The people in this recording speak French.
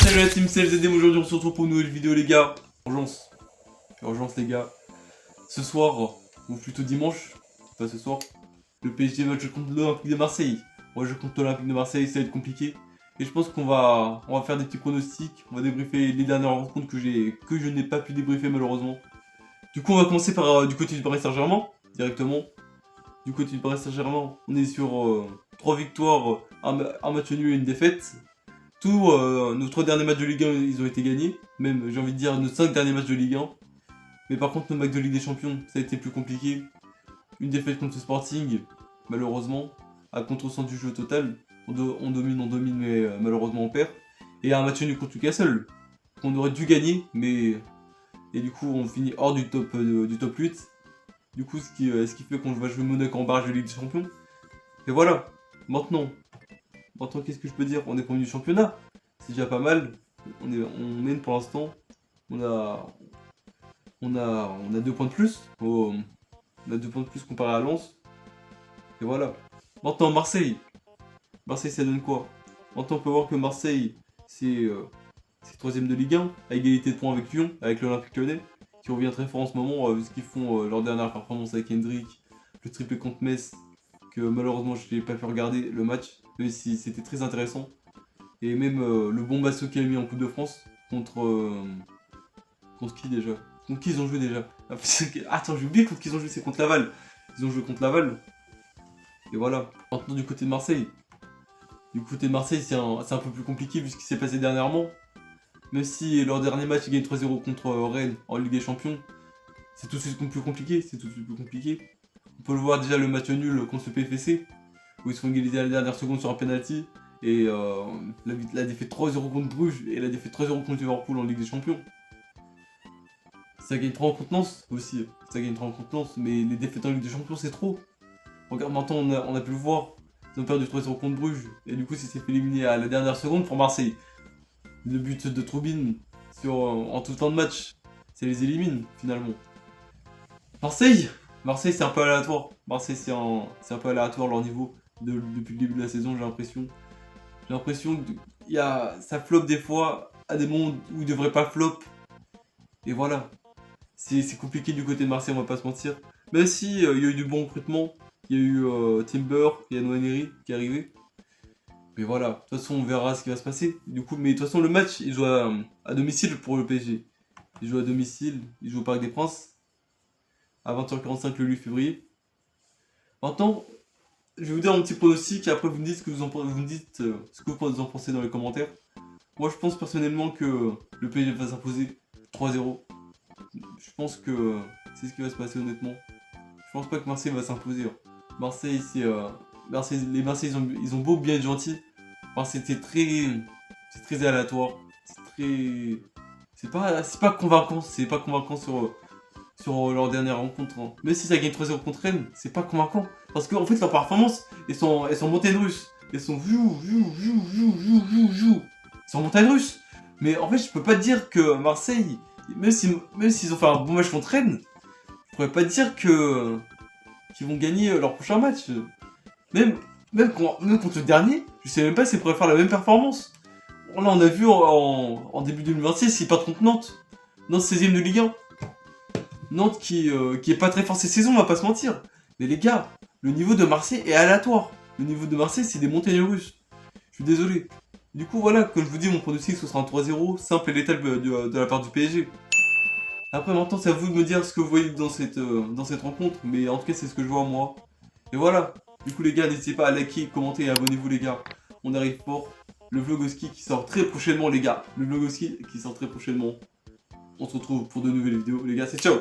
Salut la team CLZM, aujourd'hui on se retrouve pour une nouvelle vidéo les gars. Urgence. Urgence les gars. Ce soir, ou plutôt dimanche, pas ce soir, le PSG match contre l'Olympique de Marseille. Moi je contre l'Olympique de Marseille, ça va être compliqué. Et je pense qu'on va faire des petits pronostics, on va débriefer les dernières rencontres que je n'ai pas pu débriefer malheureusement. Du coup on va commencer par du côté du Paris Saint-Germain, directement. Du côté du Paris Saint-Germain, on est sur 3 victoires, un match nul et une défaite. Tous nos 3 derniers matchs de Ligue 1, ils ont été gagnés. Même, j'ai envie de dire, nos 5 derniers matchs de Ligue 1. Mais par contre, nos matchs de Ligue des Champions, ça a été plus compliqué. Une défaite contre le Sporting, malheureusement, à contre-sens du jeu total. On domine, mais malheureusement on perd. Et un match nul contre Newcastle, qu'on aurait dû gagner, mais... Et du coup, on finit hors du top 8. Du coup, ce qui fait qu'on va jouer Monaco en barrage de Ligue des Champions. Et voilà, maintenant, qu'est-ce que je peux dire? On est premier du championnat, c'est déjà pas mal. On mène pour l'instant. On a 2 points de plus. On a 2 points de plus comparé à Lens. Et voilà. Maintenant, Marseille. Marseille, ça donne quoi? Maintenant, on peut voir que Marseille, c'est 3ème de Ligue 1, à égalité de points avec Lyon, avec l'Olympique Lyonnais, qui revient très fort en ce moment, vu ce qu'ils font leur dernière performance avec Hendrick, le triplé contre Metz, que malheureusement je n'ai pas pu regarder le match, même si c'était très intéressant. Et même le bon Basso qu'il a mis en Coupe de France contre qui déjà? Contre qui ils ont joué déjà? Attends, j'ai oublié contre qui ils ont joué, c'est contre Laval. Ils ont joué contre Laval. Et voilà. Maintenant du côté de Marseille. Du côté de Marseille, c'est un peu plus compliqué vu ce qui s'est passé dernièrement. Même si leur dernier match, ils gagnent 3-0 contre Rennes en Ligue des Champions. C'est tout de suite plus compliqué. On peut le voir déjà le match nul contre le PFC, où ils se font égaliser à la dernière seconde sur un penalty. Et la défaite 3-0 contre Bruges et la défaite 3-0 contre Liverpool en Ligue des Champions. Ça gagne 3 en contenance aussi. Ça gagne 3 en contenance, mais les défaites en Ligue des Champions c'est trop. Regarde maintenant on a pu le voir. Ils ont perdu 3-0 contre Bruges. Et du coup ça s'est fait éliminer à la dernière seconde pour Marseille. Le but de Troubine en tout temps de match, ça les élimine finalement. Marseille c'est un peu aléatoire. Marseille c'est un peu aléatoire leur niveau depuis le début de la saison, j'ai l'impression. J'ai l'impression que ça flop des fois à des moments où il devrait pas flop. Et voilà. C'est compliqué du côté de Marseille, on va pas se mentir. Même si il y a eu du bon recrutement. Il y a eu Timber, il y a Nwaneri qui est arrivé. Mais voilà, de toute façon on verra ce qui va se passer. Du coup, mais de toute façon le match, il joue à domicile pour le PSG. Il joue à domicile, il joue au Parc des Princes. À 20h45 le 8 février. Maintenant, je vais vous dire un petit pronostic et après vous me dites ce que vous en pensez dans les commentaires. Moi je pense personnellement que le PSG va s'imposer 3-0. Je pense que c'est ce qui va se passer honnêtement. Je pense pas que Marseille va s'imposer. Marseille, les Marseillais ils ont beau bien être gentils. Marseille c'est très aléatoire. C'est pas convaincant. C'est pas convaincant sur leur dernière rencontre. Même si ça gagne 3-0 contre Rennes, c'est pas convaincant. Parce qu'en fait, leurs performances, elles sont montagnes russes. Elles sont Ils sont en montagne russe. Mais en fait, je peux pas dire que Marseille, même s'ils ont fait un bon match contre Rennes, je pourrais pas dire qu'ils vont gagner leur prochain match. Même contre le dernier, je sais même pas s'ils pourraient faire la même performance. Là, on a vu en début 2026, s'ils partent contre Nantes. Nantes 16ème de Ligue 1. Nantes qui est pas très fort cette saison, on va pas se mentir. Mais les gars, le niveau de Marseille est aléatoire. Le niveau de Marseille, c'est des montagnes russes. Je suis désolé. Du coup, voilà, comme je vous dis, mon pronostic, ce sera un 3-0, simple et létal de la part du PSG. Après, maintenant, c'est à vous de me dire ce que vous voyez dans cette rencontre, mais en tout cas, c'est ce que je vois moi. Et voilà. Du coup, les gars, n'hésitez pas à liker, commenter et abonnez-vous, les gars. On arrive fort. Le Vlogoski qui sort très prochainement, les gars. Le Vlogoski qui sort très prochainement. On se retrouve pour de nouvelles vidéos, les gars. C'est ciao!